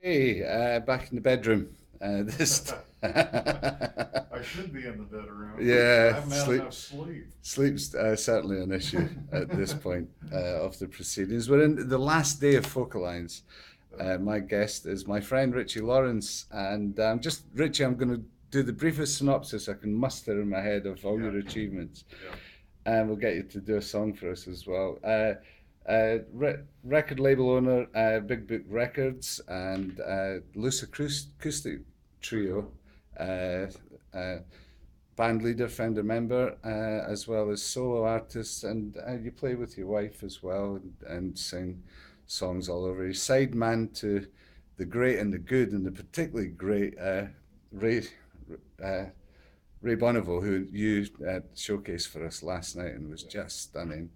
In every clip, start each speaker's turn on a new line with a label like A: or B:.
A: Hey, back in the bedroom. This,
B: I should be in the bedroom. I
A: yeah,
B: haven't had
A: sleep.
B: enough sleep.
A: Sleep's certainly an issue at this point of the proceedings. We're in the last day of Focal Lines. My guest is my friend Richie Lawrence, and just Richie, I'm going to do the briefest synopsis I can muster in my head of all
B: Yeah,
A: your achievements,
B: yeah.
A: and we'll get you to do a song for us as well. Record label owner, Big Book Records, and loose acoustic trio. Uh, uh, Band leader, founder member, as well as solo artist, and you play with your wife as well and sing songs all over. You're side man to the great and the good, and the particularly great Ray uh, Ray Bonneville, who you showcased for us last night and was
B: Yeah.
A: just stunning.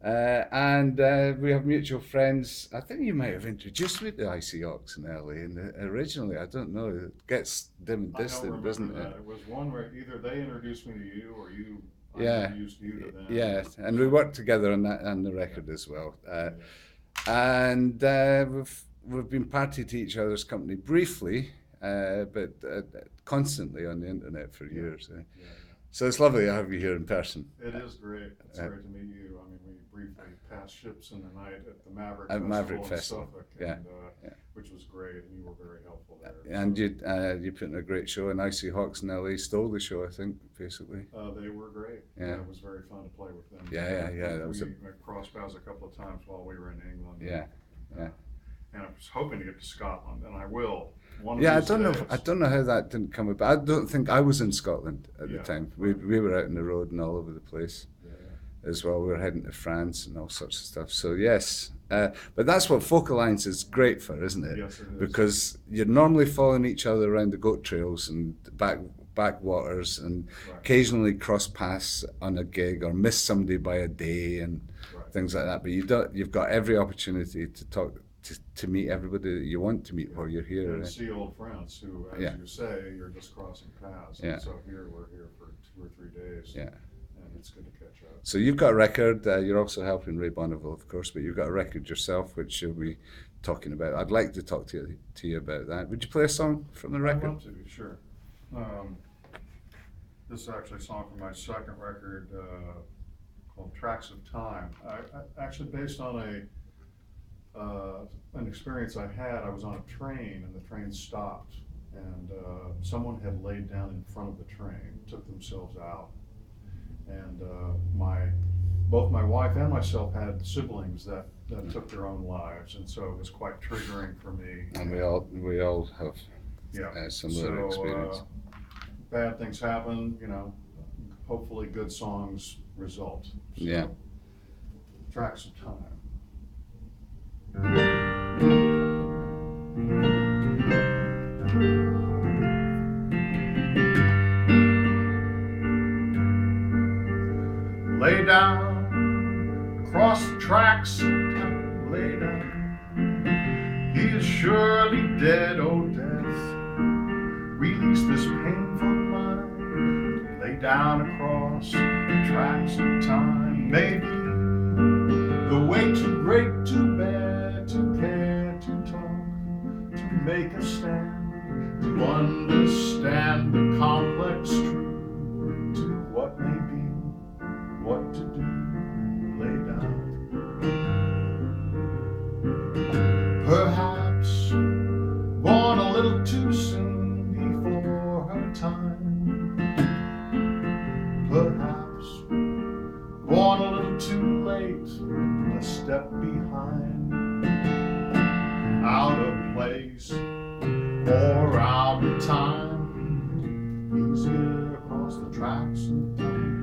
A: And we have mutual friends. I think you might have introduced me to Icy Ox in LA, and originally I don't know. It gets dim and
B: I don't
A: distant,
B: remember
A: doesn't it?
B: that. It was one where either they introduced me to you or I
A: Yeah,
B: introduced you to them
A: yeah,
B: or
A: and we
B: something.
A: worked together on that on the
B: Yeah,
A: record as well.
B: yeah,
A: And we've been party to each other's company briefly, but constantly on the internet for
B: yeah,
A: years.
B: yeah, yeah.
A: So it's lovely to have you here in person.
B: It is great. It's
A: Uh,
B: great to meet you. I mean, we briefly passed ships in the night at the Maverick
A: at Maverick
B: Festival in
A: Festival,
B: Suffolk,
A: yeah,
B: and
A: yeah.
B: which was great, and you were very helpful there.
A: And you put in a great show, and Icy Hawks in LA stole the show, I think, basically.
B: They were great.
A: Yeah,
B: Yeah, it was very fun to play with them.
A: yeah, yeah, yeah. That was a
B: We crossed paths a couple of times while we were in England,
A: yeah, yeah.
B: and I was hoping to get to Scotland, and I will one of
A: Yeah,
B: these
A: I
B: days.
A: don't know how that didn't come about. I don't think I was in Scotland at the
B: Yeah,
A: time.
B: right.
A: We were out on the road and all over the place
B: Yeah,
A: as well. We were heading to France and all sorts of stuff. So yes, but that's what Focal Lines is great for, isn't it?
B: yes, it is.
A: Because you're normally following each other around the goat trails and backwaters, and
B: Right,
A: occasionally cross paths on a gig or miss somebody by a day and
B: right.
A: things like that. But you don't. You've got every opportunity to talk to meet everybody that you want to meet
B: Yeah.
A: while you're here.
B: And
A: Right?
B: see old friends who, as
A: Yeah,
B: you say, you're just crossing paths.
A: yeah,
B: And so here we're here for 2 or 3 days,
A: yeah.
B: and it's good to catch up.
A: So you've got a record. You're also helping Ray Bonneville, of course, but you've got a record yourself, which you'll be talking about. I'd like to talk to you about that. Would you play a song from the
B: I'd
A: record?
B: love to, sure. Um, this is actually a song from my second record called Tracks of Time. Actually based on an experience I had. I was on a train and the train stopped, and someone had laid down in front of the train, took themselves out, and both my wife and myself had siblings that took their own lives, and so it was quite triggering for me.
A: And we all have
B: Yeah.
A: similar
B: So
A: experience.
B: bad things happen, hopefully good songs result. So,
A: Yeah.
B: Tracks of Time. Lay down across the tracks of time. Lay down. He is surely dead, oh death. Release this painful mind. Lay down across the tracks of time. Maybe the way too great to bear, to care, to talk, to make a stand, to understand the complex truth, to what may be, what to do. Lay down. Perhaps born a little too soon before her time. Perhaps born a little too late, a step behind, out of place or out of time. Easier across the tracks of time.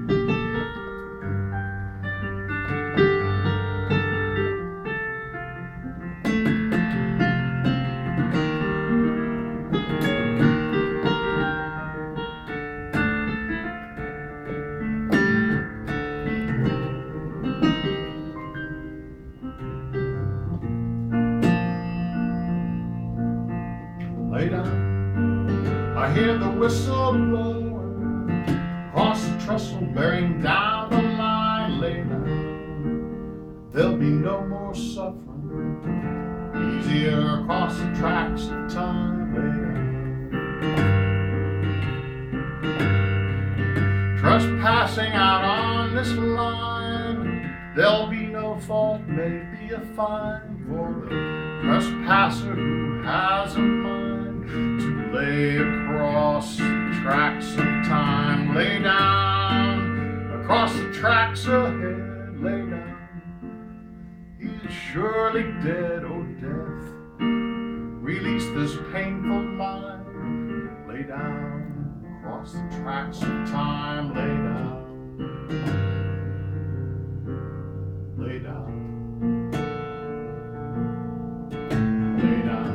B: Lay down, I hear the whistle blowing across the trestle, bearing down the line. Lay down, there'll be no more suffering. Easy easier across the tracks of time lay down. Trespassing out on this line, there'll be no fault, maybe a fine for the trespasser who has a mind to lay across the tracks of time. Lay down across the tracks ahead, lay down. He's surely dead, oh death. Release this painful mind. Lay down across the tracks of time. Lay down. Lay down. Lay down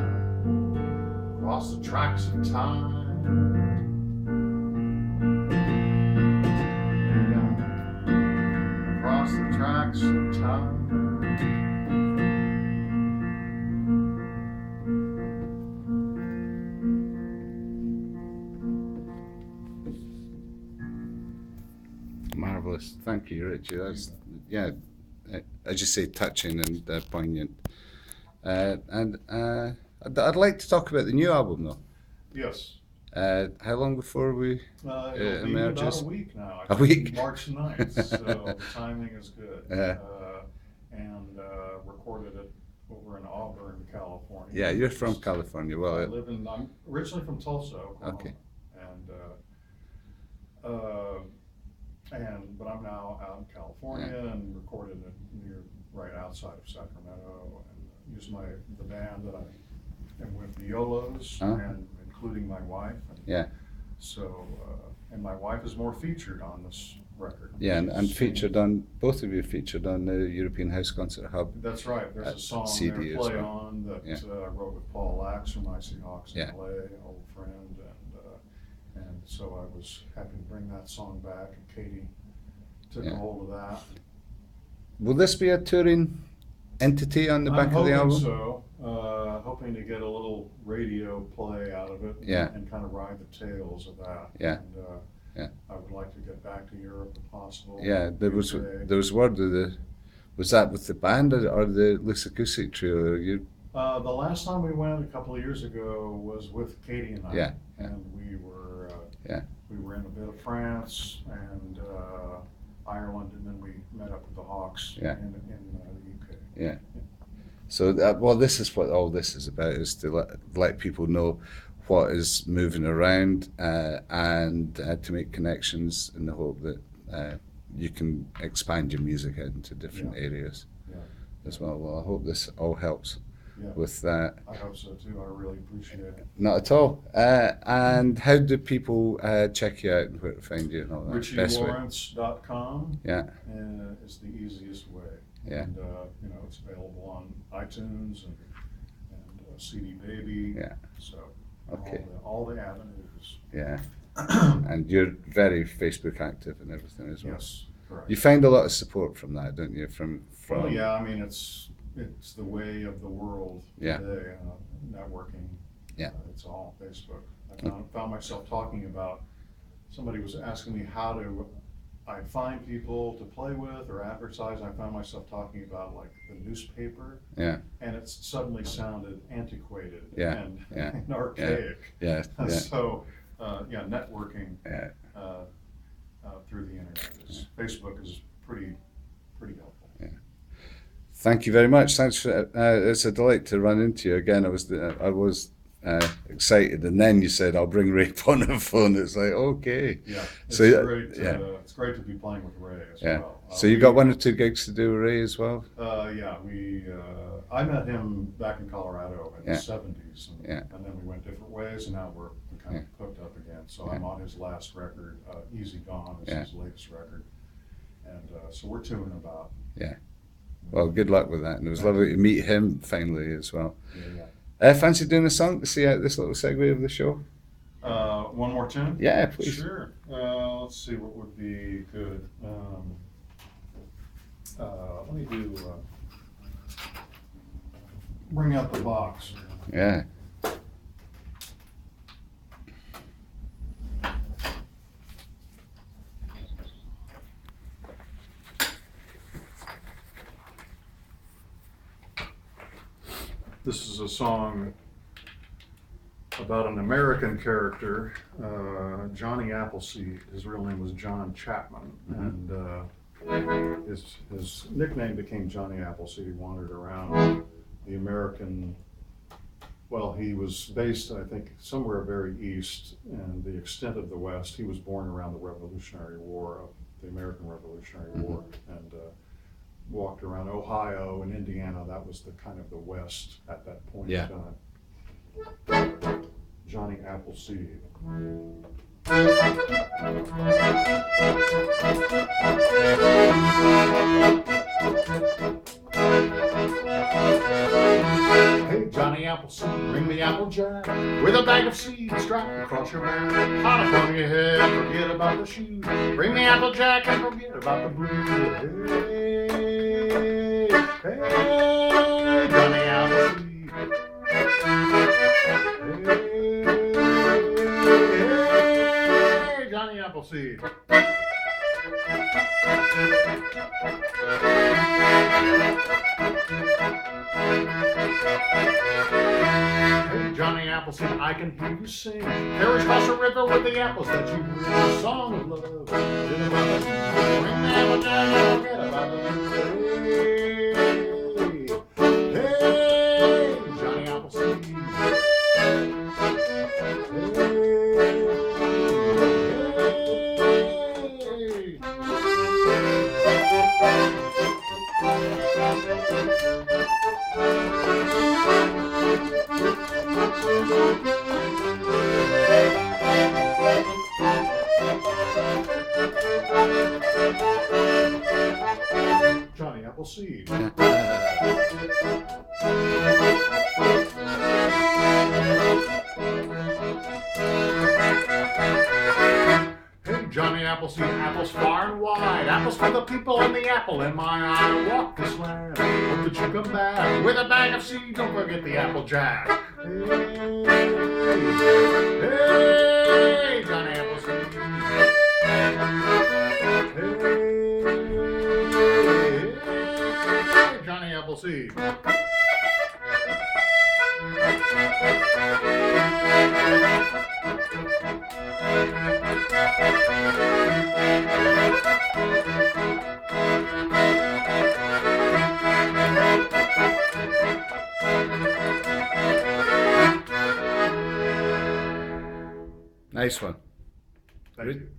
B: across the tracks of time. Lay down across the tracks of time.
A: Marvelous. Thank you, Richie. That's, yeah, as you say, touching and poignant. I'd like to talk about the new album, though.
B: Yes.
A: How long before we
B: It'll be about
A: emerges?
B: a week now.
A: A week?
B: March 9th, so the timing is good. And recorded it over in Auburn, California.
A: Yeah, you're from California. Well,
B: I'm originally from Tulsa, Oklahoma.
A: Okay.
B: But I'm now out in California and recorded it right outside of Sacramento, and used the band that I am with, the Yolos, and including my wife. And so, and my wife is more featured on this record.
A: Yeah, and featured on, both of you featured on the European House Concert Hub.
B: That's right. There's a song
A: CD
B: there, Play On, that I wrote with Paul Lax from Icy Hawks in LA, an old friend, and so I was happy to bring that song back, and Katie took a hold of that.
A: Will this be a touring entity on the back of the album?
B: I'm hoping so. Hoping to get a little radio play out of it, and kind of ride the tails of that. And, I would like to get back to Europe if possible.
A: Yeah, there was word of was that with the band or the loose acoustic trio?
B: The last time we went a couple of years ago was with Katie and I. And we were in a bit of France and Ireland, and then we met up with the Hawks in the UK.
A: Yeah. So this is what all this is about, is to let people know what is moving around, and to make connections in the hope that you can expand your music out into different areas as well. Well, I hope this all helps with that.
B: I hope so too. I really appreciate it.
A: Not at all. And how do people check you out and where to find you and all that?
B: RichieLawrence.com is the easiest way.
A: Yeah.
B: And it's available on iTunes and CD Baby.
A: Yeah.
B: So
A: okay.
B: All the avenues.
A: Yeah. And you're very Facebook active and everything as well.
B: Yes, correct.
A: You find a lot of support from that, don't you? From
B: Well, yeah. I mean, it's the way of the world today. Networking.
A: Yeah.
B: It's all Facebook. I found myself talking about. Somebody was asking me how do I find people to play with or advertise. I found myself talking about like the newspaper.
A: Yeah.
B: And it suddenly sounded antiquated and archaic.
A: Yeah.
B: So, networking through the internet Facebook is pretty helpful.
A: Yeah. Thank you very much. Thanks for it's a delight to run into you again. I was excited, and then you said I'll bring Ray on the phone. It's like okay.
B: Yeah. It's
A: great.
B: It's great to be playing with Ray as well.
A: So you got 1 or 2 gigs to do with Ray as well.
B: I met him back in Colorado in the '70s,
A: and
B: then we went different ways, and now we're kind of hooked up again. So I'm on his last record, Easy Gone is his latest record, and so we're touring about.
A: Yeah. Well, good luck with that, and it was lovely to meet him finally as well.
B: Yeah.
A: Fancy doing a song to see out this little segue of the show?
B: One more tune?
A: Yeah, please.
B: Sure. Let's see what would be good. Let me do. Bring out the box.
A: Yeah.
B: This is a song about an American character, Johnny Appleseed. His real name was John Chapman, and his nickname became Johnny Appleseed. He wandered around the American. Well, he was based, I think, somewhere very east and the extent of the West. He was born around the Revolutionary War, the American Revolutionary War, and walked around Ohio and Indiana. That was the kind of the West at that point in time. Johnny Appleseed. Hey, Johnny Appleseed, bring me Applejack with a bag of seeds strapped across your back. Hot upon your head, forget about the shoes. Bring me Applejack and forget about the blues. Hey, hey, Johnny Appleseed. Hey, Johnny Appleseed. Hey, Johnny Appleseed, I can hear you sing. Carriage across the river with the apples that you bring. A song of love. Bring the Applejack and forget about the blues. Hey, Johnny Appleseed. Johnny Appleseed. Hey, Johnny Appleseed, apples far and wide, apples for the people and the apple in my eye. Walk this land, hope that you come back with a bag of seeds. Don't forget the Applejack. Hey, hey, Johnny Appleseed. Hey, Johnny Appleseed.
A: Nice one.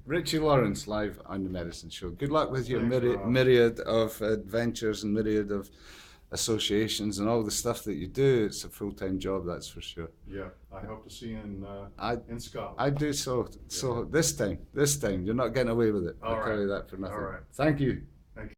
A: Richie Lawrence live on the Medicine Show. Good luck with your myriad of adventures and myriad of associations and all the stuff that you do. It's a full-time job, that's for sure.
B: Yeah, I hope to see you in Scotland.
A: I do so. So this time, you're not getting away with it. I'll tell you that for nothing.
B: All right.
A: Thank you.
B: Thank you.